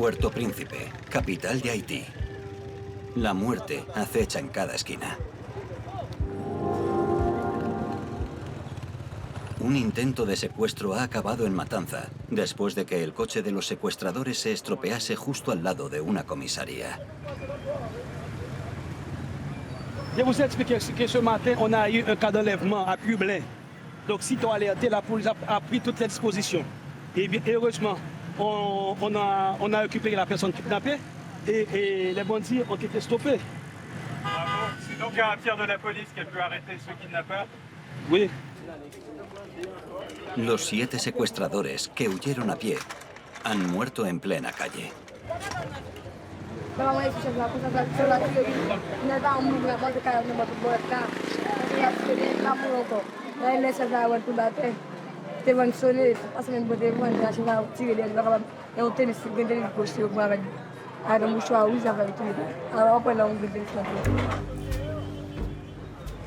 Puerto Príncipe, capital de Haití. La muerte acecha en cada esquina. Un intento de secuestro ha acabado en matanza, después de que el coche de los secuestradores se estropease justo al lado de una comisaría. Je vous explique que ce matin, on a eu un cas d'enlèvement à Publin. Donc, sitôt alerté, la police a pris toutes les dispositions. Et bien, heureusement, on a récupéré la personne kidnappée et les bandits ont été stoppés. Bravo. C'est donc un tir de la police qui a pu arrêter ce kidnappeur? Oui. Los 7 secuestradores que huyeron a pie han muerto en plena calle.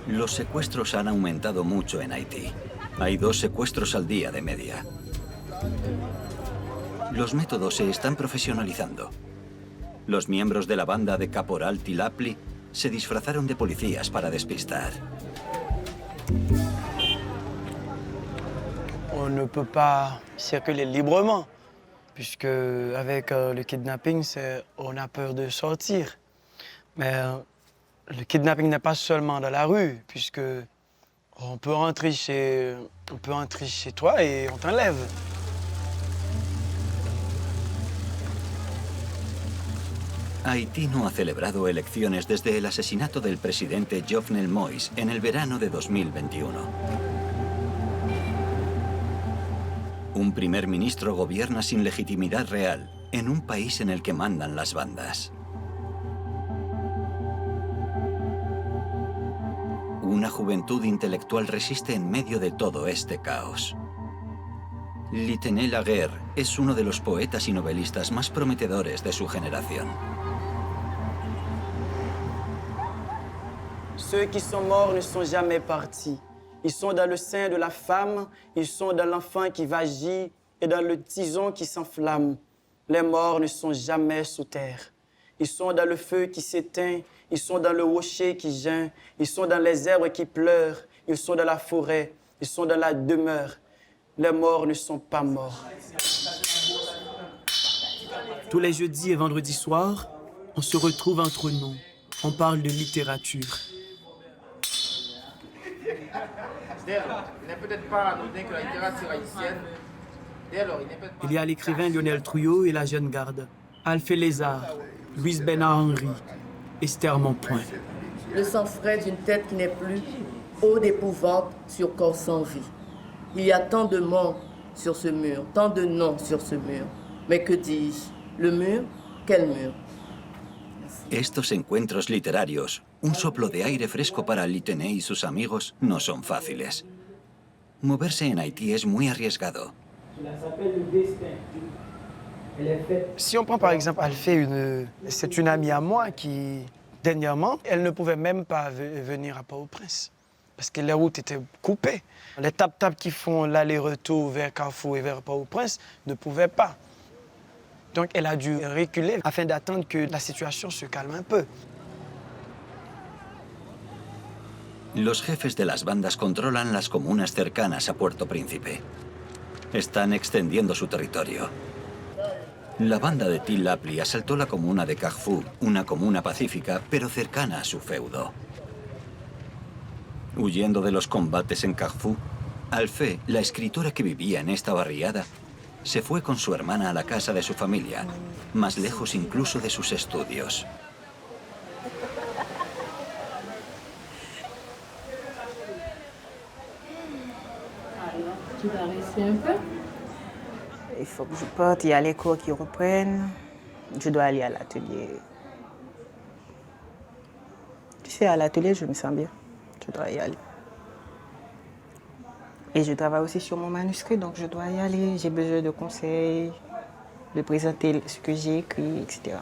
Los secuestros han aumentado mucho en Haití. Hay 2 secuestros al día de media. Los métodos se están profesionalizando. Los miembros de la banda de Caporal Tilapli se disfrazaron de policías para despistar. On ne peut pas circuler librement, puisque avec le kidnapping, on a peur de sortir. Mais le kidnapping n'est pas seulement dans la rue, puisque on peut entrer chez toi et on t'enlève. Haití no ha celebrado elecciones desde el asesinato del presidente Jovenel Moïse en el verano de 2021. Un primer ministro gobierna sin legitimidad real en un país en el que mandan las bandas. Una juventud intelectual resiste en medio de todo este caos. Litené Laguerre es uno de los poetas y novelistas más prometedores de su generación. Ceux qui sont morts ne sont jamais partis. Ils sont dans le sein de la femme, ils sont dans l'enfant qui vagit et dans le tison qui s'enflamme. Les morts ne sont jamais sous terre. Ils sont dans le feu qui s'éteint, ils sont dans le rocher qui geint, ils sont dans les herbes qui pleurent, ils sont dans la forêt, ils sont dans la demeure. Les morts ne sont pas morts. Tous les jeudis et vendredis soirs, on se retrouve entre nous. On parle de littérature. Il y a l'écrivain Lionel Trouillot et la jeune garde, Alphée Lézard, Louise Bénard-Henri, Esther Monpoint. Le sang frais d'une tête qui n'est plus, eau d'épouvante sur corps sans vie. Il y a tant de morts sur ce mur, tant de noms sur ce mur. Mais que dis-je? Le mur? Quel mur? Estos encuentros literarios, un soplo de aire fresco para Litené y sus amigos, no son fáciles. Moverse en Haití es muy arriesgado. Si on prend par exemple Alphée, c'est une amie à moi qui, dernièrement, elle ne pouvait même pas venir à Port-au-Prince parce que les routes étaient coupées. Les tap-tap qui font l'aller-retour vers Carrefour et vers Port-au-Prince ne pouvaient pas. Donc elle a dû reculer afin d'attendre que la situation se calme un peu. Los jefes de las bandas controlan las comunas cercanas a Puerto Príncipe. Están extendiendo su territorio. La banda de Tilapli asaltó la comuna de Carrefour, una comuna pacífica, pero cercana a su feudo. Huyendo de los combates en Carrefour, Alphée, la escritora que vivía en esta barriada, se fue con su hermana a la casa de su familia, más lejos incluso de sus estudios. Tu vas rester un peu? Il faut que je parte, il y a les cours qui reprennent. Je dois aller à l'atelier. Tu sais, à l'atelier, je me sens bien. Je dois y aller. Et je travaille aussi sur mon manuscrit, donc je dois y aller. J'ai besoin de conseils, de présenter ce que j'ai écrit, etc.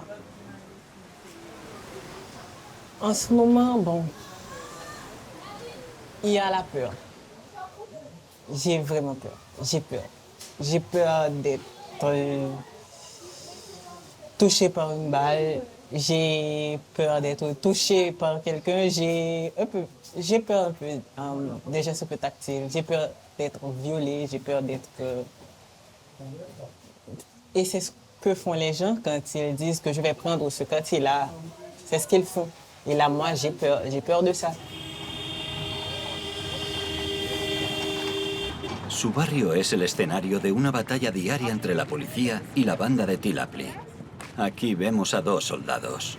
En ce moment, bon, il y a la peur. J'ai vraiment peur. J'ai peur. J'ai peur d'être touché par une balle, j'ai peur d'être touché par quelqu'un, j'ai peur un peu des gestes un peu tactiles, j'ai peur d'être violé, j'ai peur d'être... Et c'est ce que font les gens quand ils disent que je vais prendre ce quartier-là. C'est ce qu'ils font. Et là, moi, j'ai peur de ça. Su barrio es el escenario de una batalla diaria entre la policía y la banda de Tilapli. Aquí vemos a dos soldados.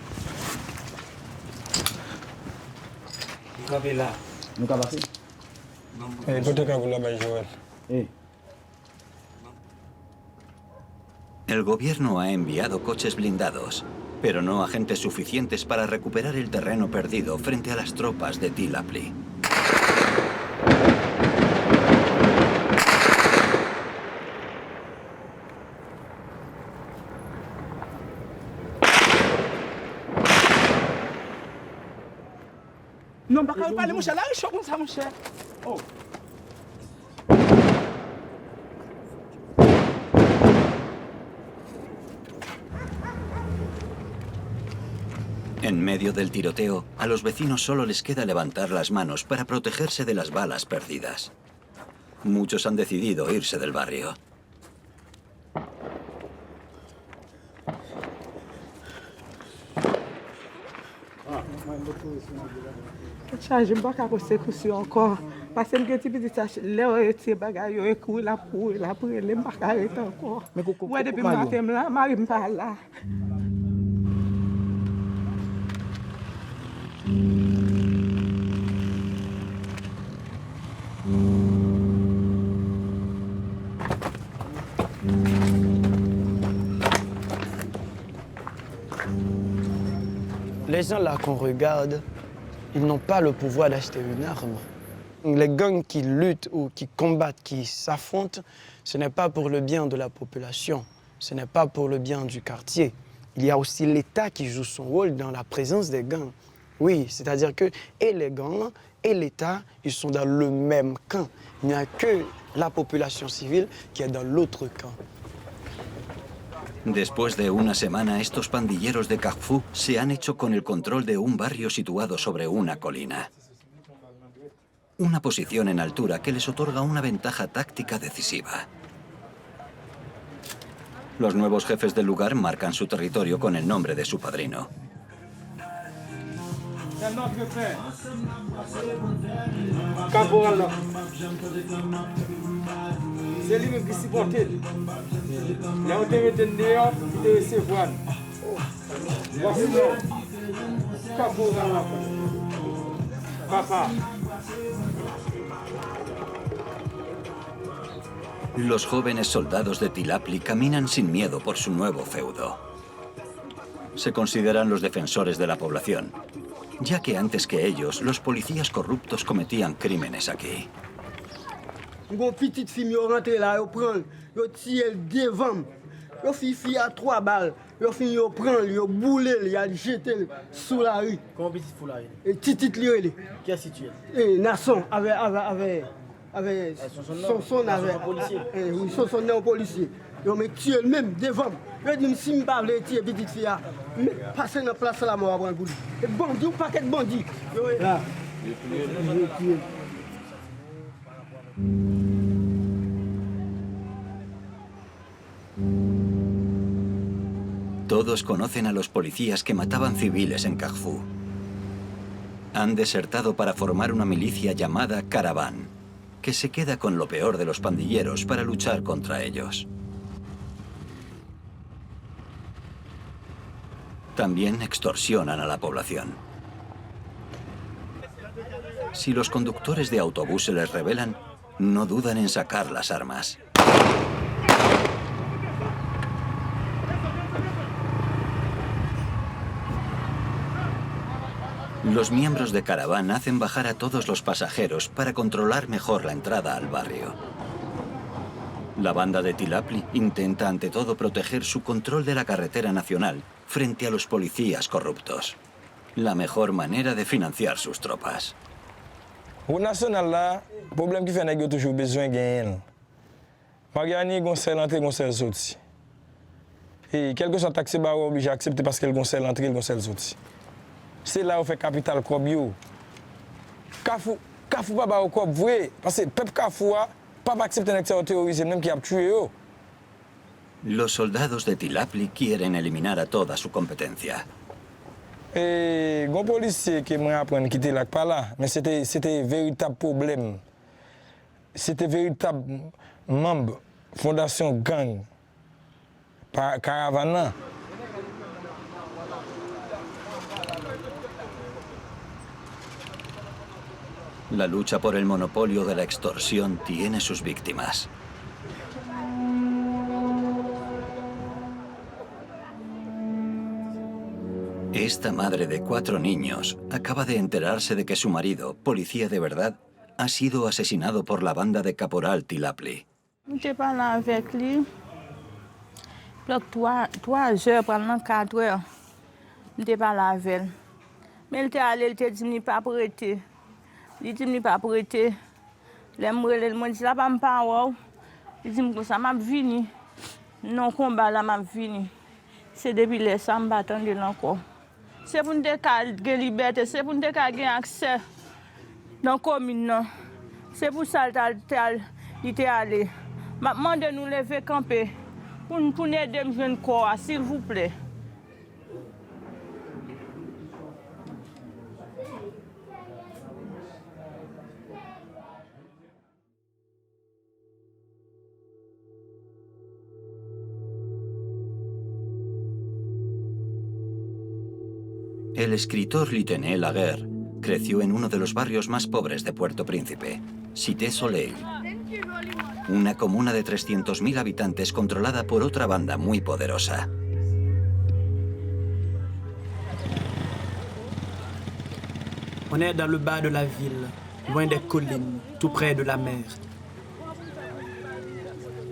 El gobierno ha enviado coches blindados, pero no agentes suficientes para recuperar el terreno perdido frente a las tropas de Tilapli. Non, pas quand parler, mon cher, là, je suis comme ça, mon cher. Oh. En medio del tiroteo, a los vecinos solo les queda levantar las manos para protegerse de las balas perdidas. Muchos han decidido irse del barrio. Je ne peux pas consécution encore. Parce que je me dis, les petits bagages, ils courent la pour, je ne peux pas arrêter encore. Moi, depuis le matin, je ne suis pas là. Les gens là qu'on regarde, ils n'ont pas le pouvoir d'acheter une arme. Les gangs qui luttent ou qui combattent, qui s'affrontent, ce n'est pas pour le bien de la population, ce n'est pas pour le bien du quartier. Il y a aussi l'État qui joue son rôle dans la présence des gangs. Oui, c'est-à-dire que et les gangs et l'État, ils sont dans le même camp. Il n'y a que la population civile qui est dans l'autre camp. Después de una semana, estos pandilleros de Kharfour se han hecho con el control de un barrio situado sobre una colina. Una posición en altura que les otorga una ventaja táctica decisiva. Los nuevos jefes del lugar marcan su territorio con el nombre de su padrino. C'est lui-même qui supporte. Là, on te met dehors, il te recevoir. Papa. Los jóvenes soldados de Tilapli caminan sin miedo por su nuevo feudo. Se consideran los defensores de la población, ya que antes que ellos, los policías corruptos cometían crímenes aquí. Une petite fille rentre là, elle prend, elle tire devant. Elle fait à 3 balles. Elle fait, elle prend, elle boule, elle jette sous la rue. Comment petit fou là? Et petite lire. Qui est situé? Et Nasson avec son avec policier. Oui, son néo policier. Ils me tué elle-même devant. Je dis si je ne pas tirer petite fille, mais passer dans la place là, moi prendre boule. Et bandit, un paquet de bandits. Là. Todos conocen a los policías que mataban civiles en Kharfour. Han desertado para formar una milicia llamada Caravan, que se queda con lo peor de los pandilleros para luchar contra ellos. También extorsionan a la población. Si los conductores de autobús se les rebelan, no dudan en sacar las armas. Los miembros de Caravan hacen bajar a todos los pasajeros para controlar mejor la entrada al barrio. La banda de Tilapli intenta ante todo proteger su control de la carretera nacional frente a los policías corruptos. La mejor manera de financiar sus tropas. Route nationale là, le problème qui fait que vous toujours besoin de gagner. Pas gagner, conseil entrer, conseil sortir. Et quel que soit taxi, bah, obligé d'accepter parce qu'elle conseille l'entrée, elle conseille sortie. C'est là où on fait capital Kobio. Kafou pas bah au Kob, vrai. Parce que peuple Kafou pas accepter un acteur terroriste, même qui a tué. Los soldados de Tilapli quieren eliminar a toda su competencia. Et un policier qui m'a appris à quitter là, pas là, mais c'était un véritable problème. C'était un véritable membre fondation gang par Caravana. La lucha por el monopolio de la extorsión tiene sus víctimas. Esta madre de 4 niños acaba de enterarse de que su marido, policía de verdad, ha sido asesinado por la banda de Caporal Tilapli. Je parle avec lui. Donc 3 heures, pendant 4 heures, je parle avec lui. Mais il était allé, il était dit qu'il pas prêté. Il dit qu'il pas prêté. Il m'a dit, là, pas me parler. Il dit que ça m'a venu. Non, combat là m'a venu. C'est depuis les ça me battre encore. C'est pour nous gagner liberté, c'est pour nous gagner accès dans la commune. C'est pour ça qu'il était allé. Je demande de nous lever camper pour nous aider à me joindre corps, s'il vous plaît. El escritor Litené Laguerre creció en uno de los barrios más pobres de Puerto Príncipe, Cité Soleil, una comuna de 300.000 habitantes controlada por otra banda muy poderosa. On est dans le bas de la ville, loin des collines, tout près de la mer.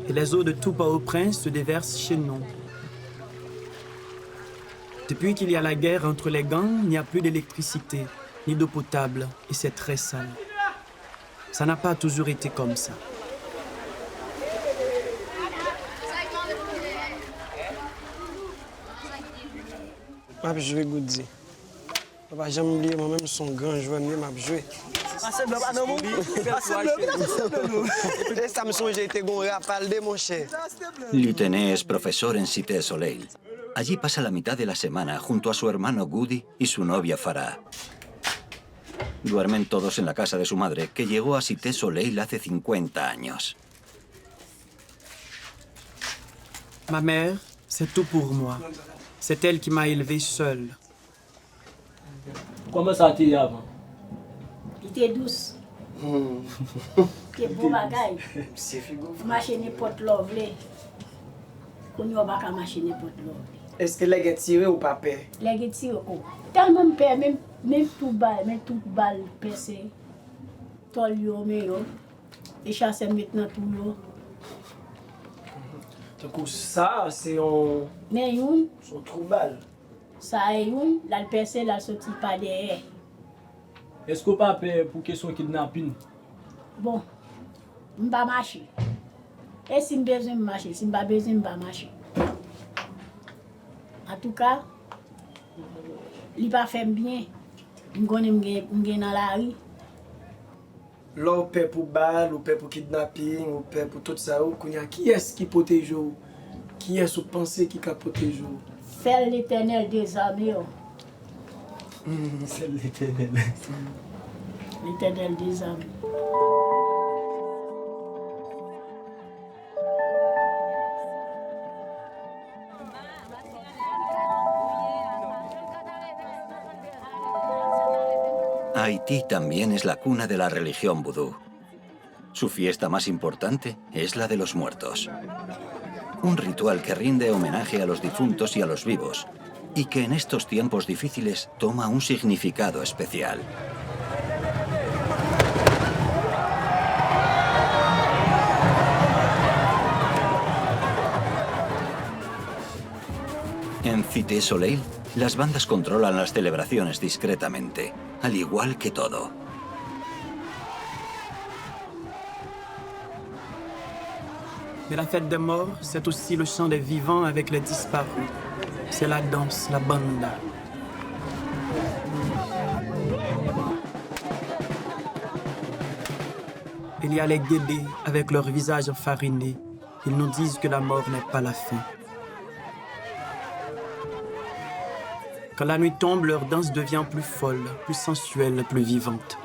Et les eaux de tout Port-au-Prince se déversent chez nous. Depuis qu'il y a la guerre entre les gangs, il n'y a plus d'électricité, ni d'eau potable, et c'est très sale. Ça n'a pas toujours été comme ça. Je joué Goudzi. Papa, j'aime oublier moi-même son grand joueur, mieux m'a joué. Litené es profesor en Cité Soleil. Allí pasa la mitad de la semana junto a su hermano Goody y su novia Farah. Duermen todos en la casa de su madre, que llegó a Cité Soleil hace 50 años. Ma mère, c'est tout pour moi. C'est elle qui m'a élevé seule. Comment ça t'est avant? Il était douce. Il était beau bagaille. Marcher n'importe l'ovle. Qu'on y a pas marcher n'importe l'ovle. Est-ce que les gars tirés ou pas peur? Les gars tirés ou tellement peur, même tout balle percé. Tol yo mais yo. Et chasser maintenant tout yo. Donc ça c'est un mais yon son trou balle. Ça yon la percé la sorti pas derrière. Est-ce qu'on pas peur pour question kidnapping? Bon. On va marcher. Et si on a besoin de marcher, si on n'a pas besoin de marcher. En tout cas, il n'a pas fait bien. Je suis dans la rue. Là, on paie pour balle, on paie pour kidnapping, on paie pour tout ça. Qui est-ce qui protège? Qui est-ce que vous pensez qui protège? C'est l'Éternel des armées. C'est l'Éternel. L'Éternel des armées. Haití también es la cuna de la religión vudú. Su fiesta más importante es la de los muertos. Un ritual que rinde homenaje a los difuntos y a los vivos, y que en estos tiempos difíciles toma un significado especial. En Cité Soleil, las bandas controlan las celebraciones discretamente, al igual que todo. Mais la fête des morts, c'est aussi le chant des vivants avec les disparus. C'est la danse, la banda. Il y a les guédés avec leurs visages farinés. Ils nous disent que la mort n'est pas la fin. Quand la nuit tombe, leur danse devient plus folle, plus sensuelle, plus vivante.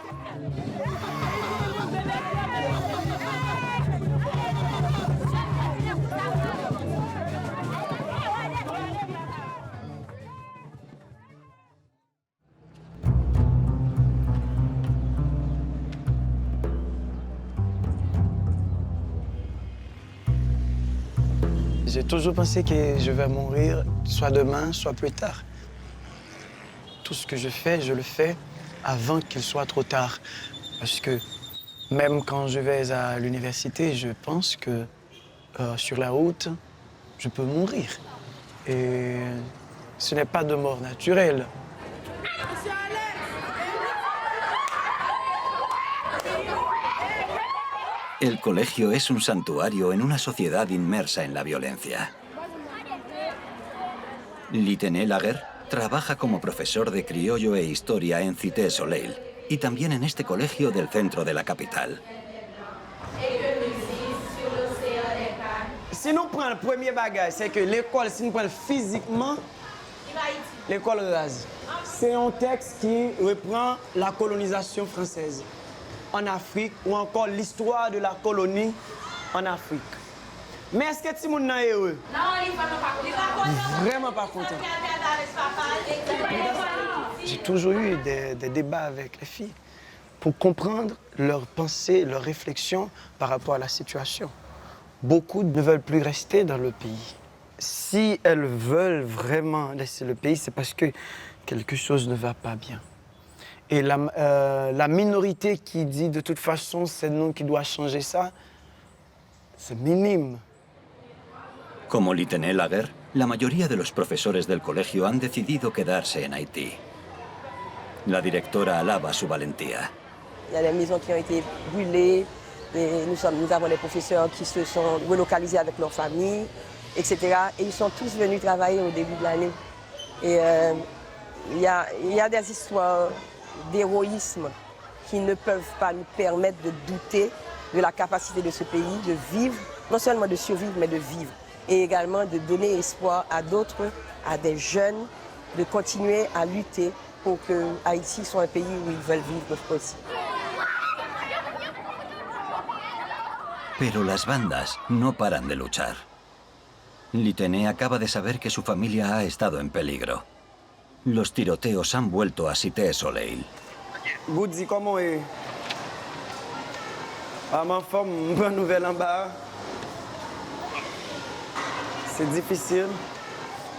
J'ai toujours pensé que je vais mourir, soit demain, soit plus tard. Tout ce que je fais, je le fais avant qu'il soit trop tard. Parce que même quand je vais à l'université, je pense que sur la route, je peux mourir. Et ce n'est pas de mort naturelle. El colegio es un santuario en una sociedad inmersa en la violencia. Litené Laguerre trabaja como profesor de criollo e historia en Cité Soleil y también en este colegio del centro de la capital. Si nous prenons le premier bagage, c'est que l'école, si nous prenons physiquement, l'école rase. C'est un texte qui reprend la colonisation française en Afrique ou encore l'histoire de la colonie en Afrique. Mais est-ce que tout le monde est heureux? Vraiment pas content. J'ai toujours eu des débats avec les filles pour comprendre leurs pensées, leurs réflexions par rapport à la situation. Beaucoup ne veulent plus rester dans le pays. Si elles veulent vraiment laisser le pays, c'est parce que quelque chose ne va pas bien. Et la minorité qui dit de toute façon c'est nous qui doit changer ça, c'est minime. Como Litené Laguerre, la mayoría de los profesores del colegio han decidido quedarse en Haití. La directora alaba su valentía. Il y a des maisons qui ont été brûlées, et nous avons des professeurs qui se sont relocalisés avec leurs familles, etc. Et ils sont tous venus travailler au début de l'année. Et il y a des histoires d'héroïsme qui ne peuvent pas nous permettre de douter de la capacité de ce pays de vivre, non seulement de survivre, mais de vivre. Et également de donner espoir à d'autres, à des jeunes, de continuer à lutter pour que Haïti soit un pays où ils veulent vivre aussi. Pero las bandas no paran de luchar. Litené acaba de saber que su familia ha estado en peligro. Los tiroteos han vuelto a Cité Soleil. Goudi, comment est? Ah, ma femme, une bonne nouvelle en bas. C'est difficile.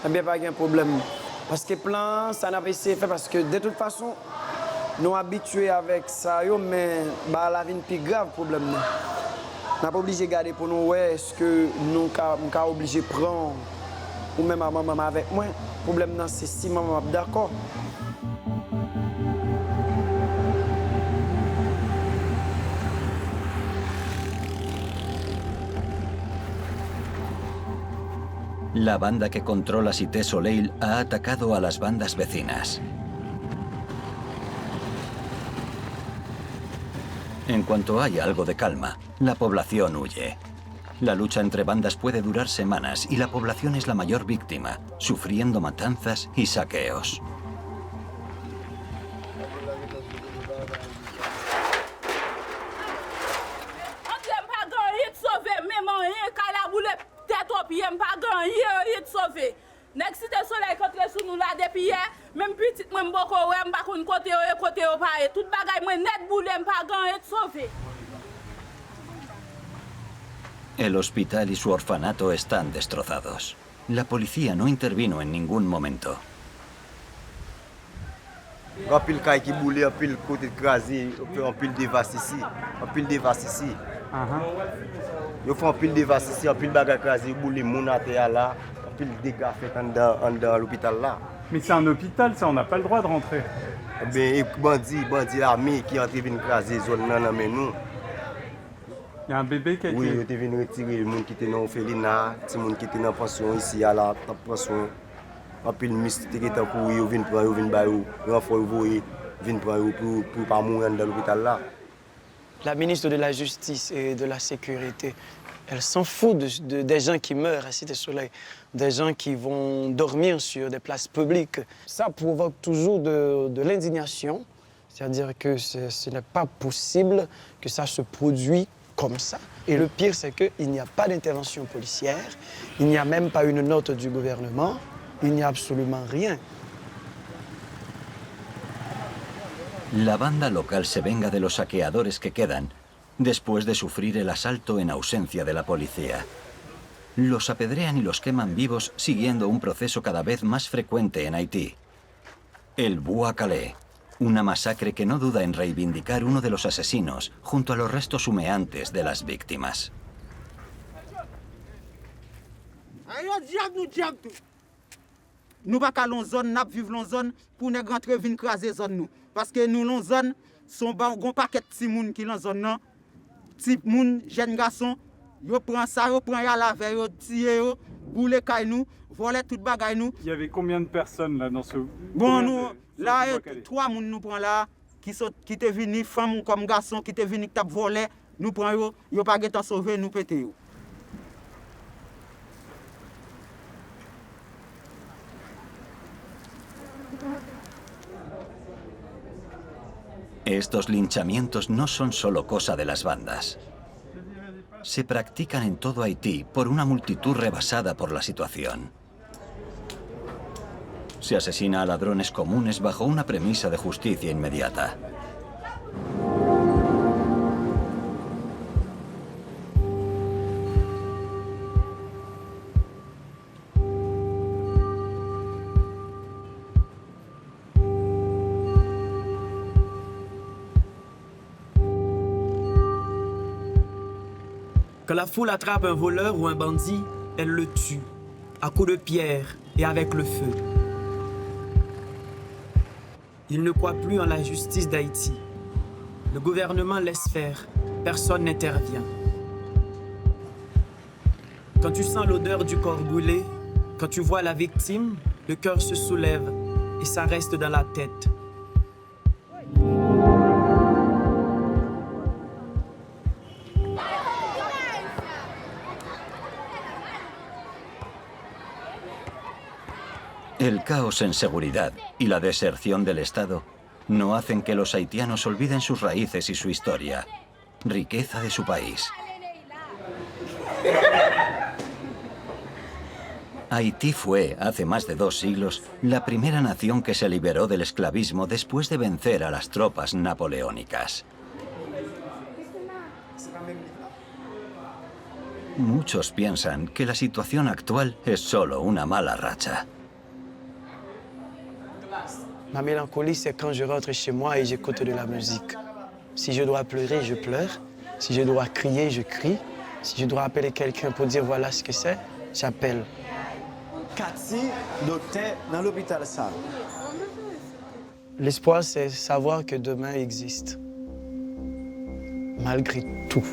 Il n'y a pas de problème. Parce que plan, ça n'a pas essayé de faire parce que de toute façon, nous sommes habitués avec ça, mais bah, la vie est plus grave problème. Nous sommes pas obligés de garder pour nous, ouais, est-ce que nous sommes obligés de prendre ou même à maman avec moi. Le problème, c'est si maman est d'accord. La banda que controla Cité Soleil ha atacado a las bandas vecinas. En cuanto hay algo de calma, la población huye. La lucha entre bandas puede durar semanas y la población es la mayor víctima, sufriendo matanzas y saqueos. Nek Cité Soleil contre sou nou la depi hier, même petit moi mboko wè m'pa konn côté yo pa e, tout bagay moi net boule m'pa gagné de sauver. El hospital y su orfanato están destrozados. La policía no intervino en ningún momento. Un pile caille qui boule, un pile côté crasé, un pile dévasté ici, un pile dévasté ici. Ils font un pile dévasté ici, un pile bagage crasé, boule moun à terre là. Puis le dégât fait dans l'hôpital là. Mais c'est un hôpital, ça, on n'a pas le droit de rentrer. Eh bien, bandit l'armée qui entre vient craser zone là, mais nous. Il y a un bébé qui a été... Oui, ils étaient venus retirer le monde qui était dans l'orphelinat, les gens qui étaient dans la pension ici, à la pension. Après, le ministre qui était pour eux, ils viennent prendre, ils viennent prendre, ils viennent prendre pour ne pas mourir dans l'hôpital là. La ministre de la Justice et de la Sécurité, elle s'en fout des gens qui meurent à Cité Soleil, des gens qui vont dormir sur des places publiques. Ça provoque toujours de l'indignation, c'est-à-dire que ce n'est pas possible que ça se produise comme ça. Et le pire, c'est qu'il n'y a pas d'intervention policière, il n'y a même pas une note du gouvernement, il n'y a absolument rien. La banda local se venga de los saqueadores que quedan después de sufrir el asalto en ausencia de la policía. Los apedrean y los queman vivos siguiendo un proceso cada vez más frecuente en Haití. El Bois Calais, una masacre que no duda en reivindicar uno de los asesinos junto a los restos humeantes de las víctimas. Nous pas qu'à l'on zone, n'a vivre l'on zone pour ne rentrer vinn craser zone nous parce que nous l'on zone sont ba gon paquet ti moun qui l'on zone nan ti moun jeune garçon yo prend ça yo prend ya la veille yo tirer yo boule kay nous voler toute bagay nous. Il y avait combien de personnes là dans ce... Bon nous là 3 moun nous prend là qui te vini femme comme garçon qui te vini t'a voler nous prend yo pas temps sauver nous péter yo. Estos linchamientos no son solo cosa de las bandas. Se practican en todo Haití por una multitud rebasada por la situación. Se asesina a ladrones comunes bajo una premisa de justicia inmediata. Quand la foule attrape un voleur ou un bandit, elle le tue, à coups de pierre et avec le feu. Ils ne croient plus en la justice d'Haïti. Le gouvernement laisse faire, personne n'intervient. Quand tu sens l'odeur du corps brûlé, quand tu vois la victime, le cœur se soulève et ça reste dans la tête. El caos en seguridad y la deserción del Estado no hacen que los haitianos olviden sus raíces y su historia, riqueza de su país. Haití fue, hace más de 2 siglos, la primera nación que se liberó del esclavismo después de vencer a las tropas napoleónicas. Muchos piensan que la situación actual es solo una mala racha. Ma mélancolie, c'est quand je rentre chez moi et j'écoute de la musique. Si je dois pleurer, je pleure. Si je dois crier, je crie. Si je dois appeler quelqu'un pour dire voilà ce que c'est, j'appelle. Cathy, docteur, dans l'hôpital ça. L'espoir, c'est savoir que demain existe. Malgré tout.